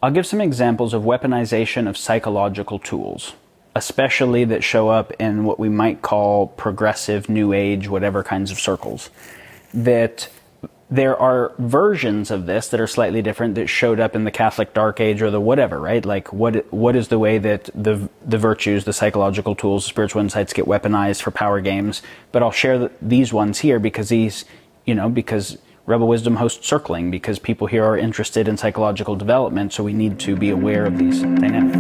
I'll give some examples of weaponization of psychological tools, especially that show up in what we might call progressive, new age, whatever kinds of circles. That there are versions of this that are slightly different that showed up in the Catholic Dark Age or the whatever, right? Like what is the way that the virtues, the psychological tools, the spiritual insights get weaponized for power games? But I'll share these ones here because because Rebel Wisdom hosts circling, because people here are interested in psychological development, so we need to be aware of these dynamics.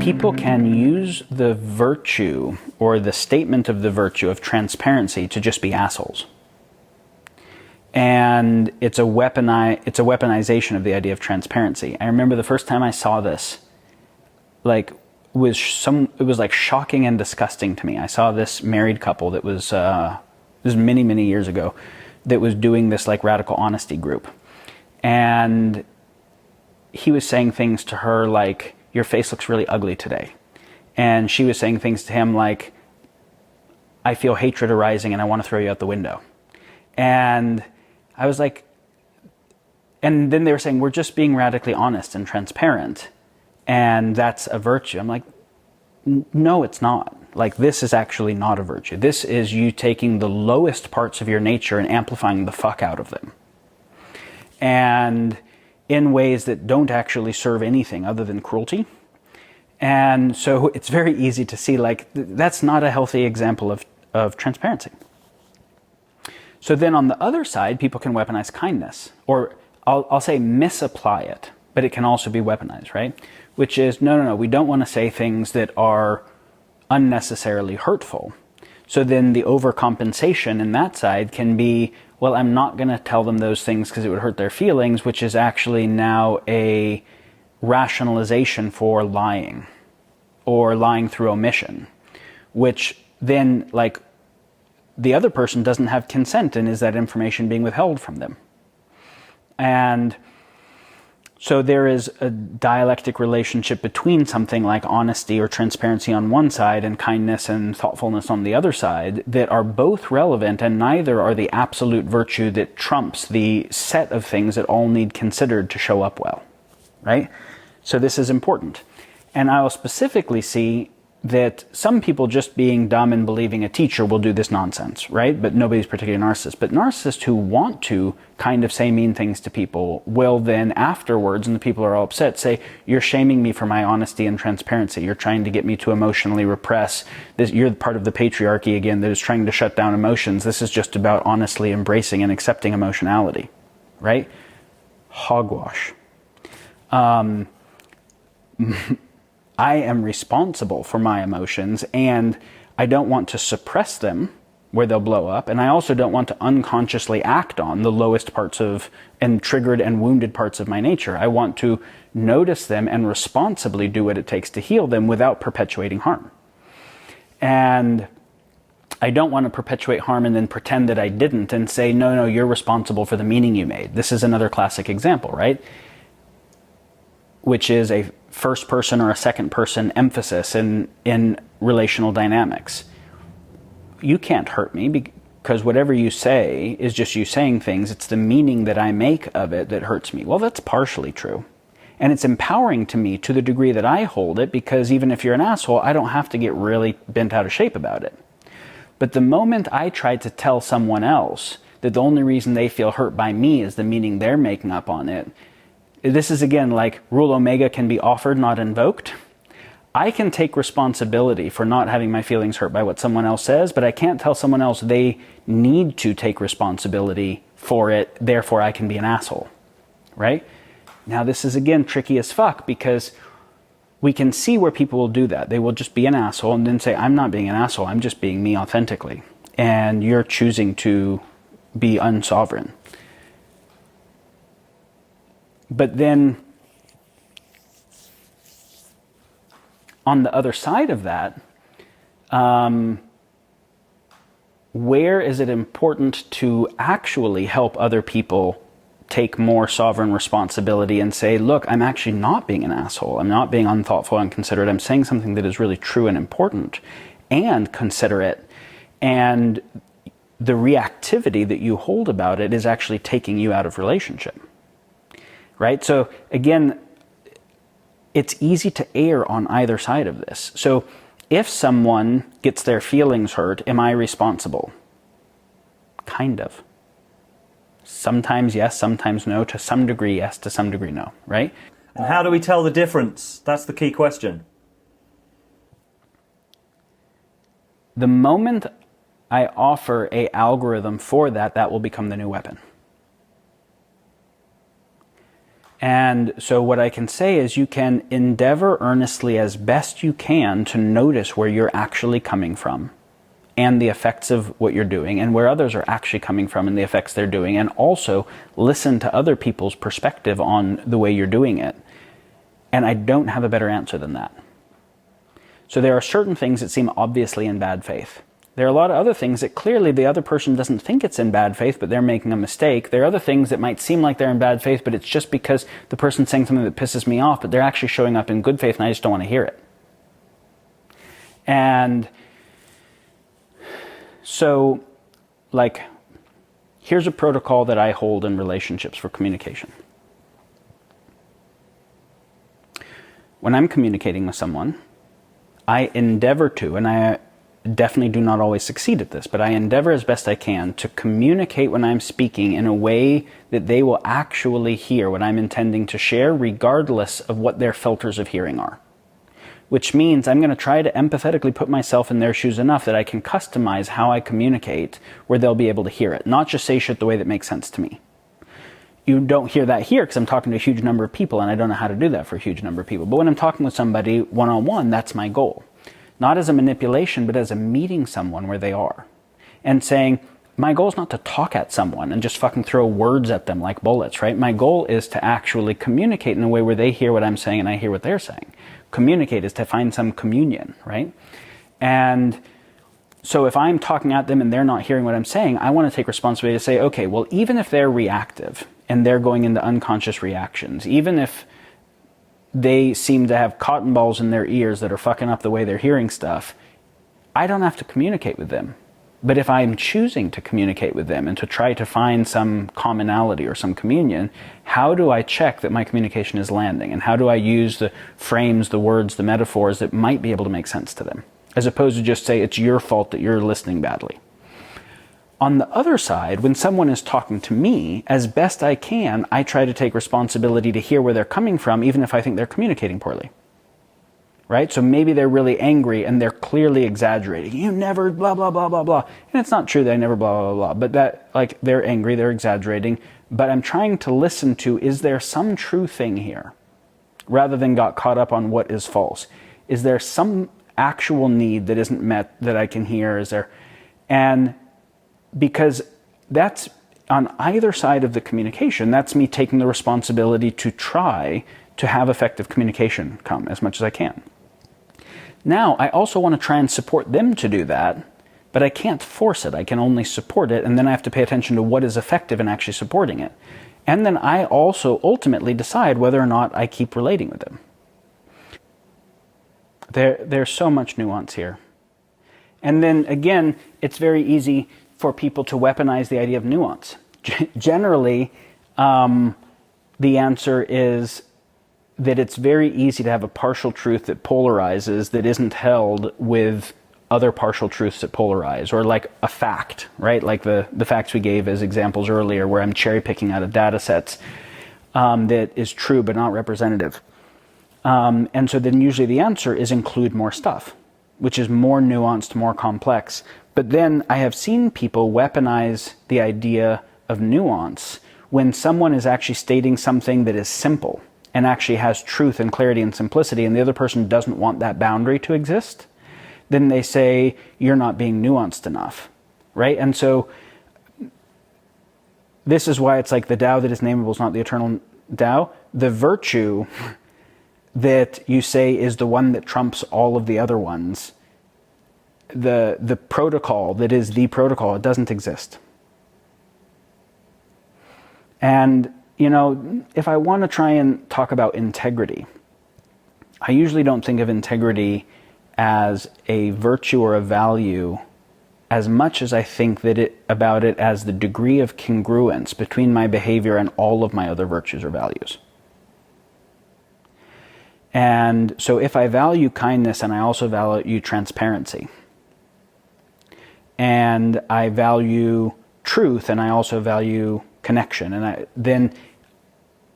People can use the virtue or the statement of the virtue of transparency to just be assholes. And it's a weaponization of the idea of transparency. I remember the first time I saw this, it was like shocking and disgusting to me. I saw this married couple that was this was many, many years ago, that was doing this like radical honesty group. And he was saying things to her like, "Your face looks really ugly today." And she was saying things to him like, "I feel hatred arising and I want to throw you out the window." And I was like, and then they were saying, "We're just being radically honest and transparent, and that's a virtue." I'm like, no, it's not. Like, this is actually not a virtue. This is you taking the lowest parts of your nature and amplifying the fuck out of them. And in ways that don't actually serve anything other than cruelty. And so it's very easy to see, like, that's not a healthy example of transparency. So then on the other side, people can weaponize kindness, or I'll say misapply it, but it can also be weaponized, right? Which is, no, we don't want to say things that are unnecessarily hurtful. So then the overcompensation in that side can be, well, I'm not going to tell them those things because it would hurt their feelings, which is actually now a rationalization for lying, or lying through omission, which then, like, the other person doesn't have consent, and is that information being withheld from them? And so there is a dialectic relationship between something like honesty or transparency on one side and kindness and thoughtfulness on the other side that are both relevant, and neither are the absolute virtue that trumps the set of things that all need considered to show up well, right? So this is important. And I will specifically see that some people just being dumb and believing a teacher will do this nonsense, right? But nobody's particularly a narcissist. But narcissists who want to kind of say mean things to people will then afterwards, and the people are all upset, say, "You're shaming me for my honesty and transparency. You're trying to get me to emotionally repress this. You're part of the patriarchy again that is trying to shut down emotions. This is just about honestly embracing and accepting emotionality," right? Hogwash. I am responsible for my emotions, and I don't want to suppress them where they'll blow up, and I also don't want to unconsciously act on the lowest parts of, and triggered and wounded parts of my nature. I want to notice them and responsibly do what it takes to heal them without perpetuating harm. And I don't want to perpetuate harm and then pretend that I didn't and say, no, you're responsible for the meaning you made. This is another classic example, right? Which is a first person or a second person emphasis in relational dynamics. You can't hurt me because whatever you say is just you saying things. It's the meaning that I make of it that hurts me. Well, that's partially true. And it's empowering to me to the degree that I hold it, because even if you're an asshole, I don't have to get really bent out of shape about it. But the moment I try to tell someone else that the only reason they feel hurt by me is the meaning they're making up on it, this is again like rule omega can be offered, not invoked. I can take responsibility for not having my feelings hurt by what someone else says, but I can't tell someone else they need to take responsibility for it, therefore I can be an asshole, right? Now this is again tricky as fuck, because we can see where people will do that. They will just be an asshole and then say, I'm not being an asshole, I'm just being me authentically. And you're choosing to be unsovereign. But then, on the other side of that, where is it important to actually help other people take more sovereign responsibility and say, look, I'm actually not being an asshole. I'm not being unthoughtful, unconsiderate. I'm saying something that is really true and important and considerate. And the reactivity that you hold about it is actually taking you out of relationship, right? So again, it's easy to err on either side of this. So if someone gets their feelings hurt, am I responsible? Kind of. Sometimes yes, sometimes no. To some degree yes, to some degree no, right? And how do we tell the difference? That's the key question. The moment I offer a algorithm for that, that will become the new weapon. And so what I can say is you can endeavor earnestly as best you can to notice where you're actually coming from and the effects of what you're doing, and where others are actually coming from and the effects they're doing, and also listen to other people's perspective on the way you're doing it. And I don't have a better answer than that. So there are certain things that seem obviously in bad faith. There are a lot of other things that clearly the other person doesn't think it's in bad faith, but they're making a mistake. There are other things that might seem like they're in bad faith, but it's just because the person's saying something that pisses me off, but they're actually showing up in good faith and I just don't want to hear it. And so, like, here's a protocol that I hold in relationships for communication. When I'm communicating with someone, I endeavor to, and I definitely do not always succeed at this, but I endeavor as best I can to communicate when I'm speaking in a way that they will actually hear what I'm intending to share, regardless of what their filters of hearing are. Which means I'm going to try to empathetically put myself in their shoes enough that I can customize how I communicate where they'll be able to hear it, not just say shit the way that makes sense to me. You don't hear that here because I'm talking to a huge number of people and I don't know how to do that for a huge number of people. But when I'm talking with somebody one-on-one, that's my goal. Not as a manipulation, but as a meeting someone where they are. And saying, my goal is not to talk at someone and just fucking throw words at them like bullets, right? My goal is to actually communicate in a way where they hear what I'm saying and I hear what they're saying. Communicate is to find some communion, right? And so if I'm talking at them and they're not hearing what I'm saying, I want to take responsibility to say, okay, well, even if they're reactive and they're going into unconscious reactions, even if they seem to have cotton balls in their ears that are fucking up the way they're hearing stuff, I don't have to communicate with them. But if I'm choosing to communicate with them and to try to find some commonality or some communion, how do I check that my communication is landing? And how do I use the frames, the words, the metaphors that might be able to make sense to them? As opposed to just say, it's your fault that you're listening badly. On the other side, when someone is talking to me, as best I can, I try to take responsibility to hear where they're coming from, even if I think they're communicating poorly. Right? So maybe they're really angry and they're clearly exaggerating. You never blah, blah, blah, blah, blah. And it's not true that I never blah, blah, blah. But that, like, they're angry, they're exaggerating. But I'm trying to listen to, is there some true thing here? Rather than got caught up on what is false. Is there some actual need that isn't met that I can hear? Is there? And because that's on either side of the communication, that's me taking the responsibility to try to have effective communication come as much as I can. Now, I also want to try and support them to do that, but I can't force it. I can only support it, and then I have to pay attention to what is effective in actually supporting it. And then I also ultimately decide whether or not I keep relating with them. There's so much nuance here. And then, again, it's very easy for people to weaponize the idea of nuance. Generally, the answer is that it's very easy to have a partial truth that polarizes that isn't held with other partial truths that polarize, or like a fact, right? Like the facts we gave as examples earlier, where I'm cherry picking out of data sets that is true but not representative. And so then usually the answer is include more stuff, which is more nuanced, more complex. But then I have seen people weaponize the idea of nuance when someone is actually stating something that is simple and actually has truth and clarity and simplicity, and the other person doesn't want that boundary to exist. Then they say, you're not being nuanced enough, right? And so this is why it's like the Tao that is nameable is not the eternal Tao. The virtue that you say is the one that trumps all of the other ones, the protocol that is the protocol, it doesn't exist. And, you know, if I want to try and talk about integrity, I usually don't think of integrity as a virtue or a value as much as I think about it as the degree of congruence between my behavior and all of my other virtues or values. And so if I value kindness and I also value transparency, and I value truth and I also value connection, then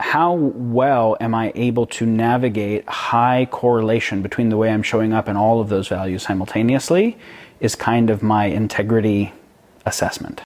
how well am I able to navigate high correlation between the way I'm showing up and all of those values simultaneously is kind of my integrity assessment.